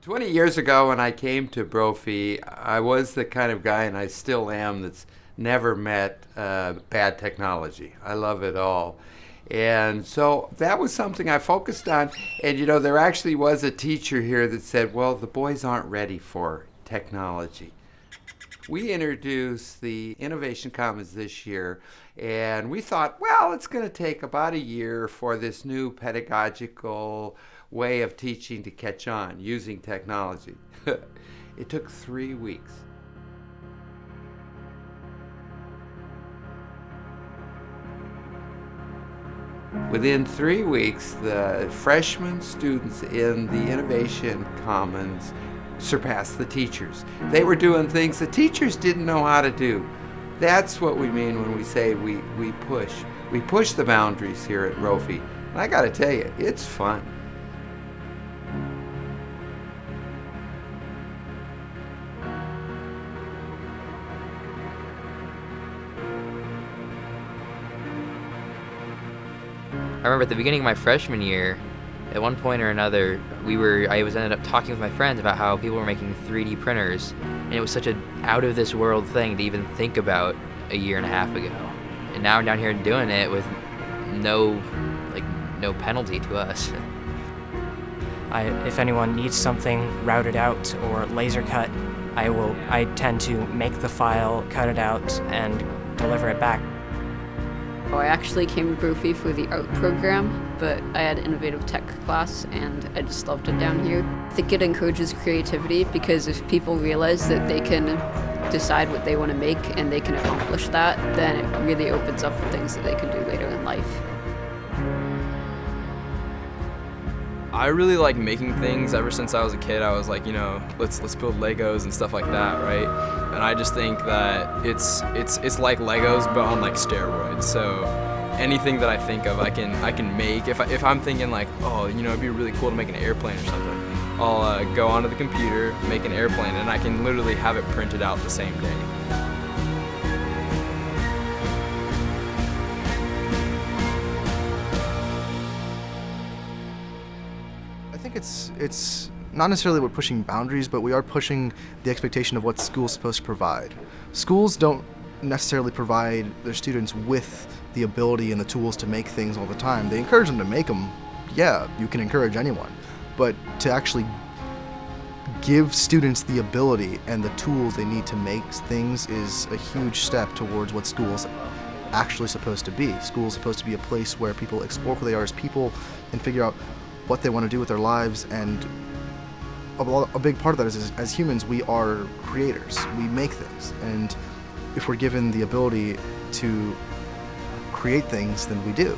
20 years ago when I came to Brophy, I was the kind of guy, and I still am, that's never met bad technology. I love it all. And so that was something I focused on. And there actually was a teacher here that said, well, the boys aren't ready for technology. We introduced the Innovation Commons this year, and we thought, well, it's going to take about a year for this new pedagogical way of teaching to catch on using technology. It took 3 weeks. Within 3 weeks, the freshman students in the Innovation Commons surpassed the teachers. They were doing things the teachers didn't know how to do. That's what we mean when we say we push. We push the boundaries here at Brophy. And I gotta tell you, it's fun. I remember at the beginning of my freshman year, at one point or another, I ended up talking with my friends about how people were making 3D printers, and it was such an out of this world thing to even think about a year and a half ago. And now I'm down here doing it with no penalty to us. If anyone needs something routed out or laser cut, I tend to make the file, cut it out, and deliver it back. I actually came to Brophy for the art program, but I had innovative tech class and I just loved it down here. I think it encourages creativity because if people realize that they can decide what they want to make and they can accomplish that, then it really opens up the things that they can do later in life. I really like making things. Ever since I was a kid, I was like, let's build Legos and stuff like that, right? And I just think that it's like Legos but on like steroids. So anything that I think of, I can make. If I'm thinking like, it'd be really cool to make an airplane or something, I'll go onto the computer, make an airplane, and I can literally have it printed out the same day. I think it's not necessarily we're pushing boundaries, but we are pushing the expectation of what school's supposed to provide. Schools don't necessarily provide their students with the ability and the tools to make things all the time. They encourage them to make them. Yeah, you can encourage anyone, but to actually give students the ability and the tools they need to make things is a huge step towards what school's actually supposed to be. School's supposed to be a place where people explore who they are as people and figure out what they want to do with their lives, and a big part of that is as humans, we are creators. We make things, and if we're given the ability to create things, then we do,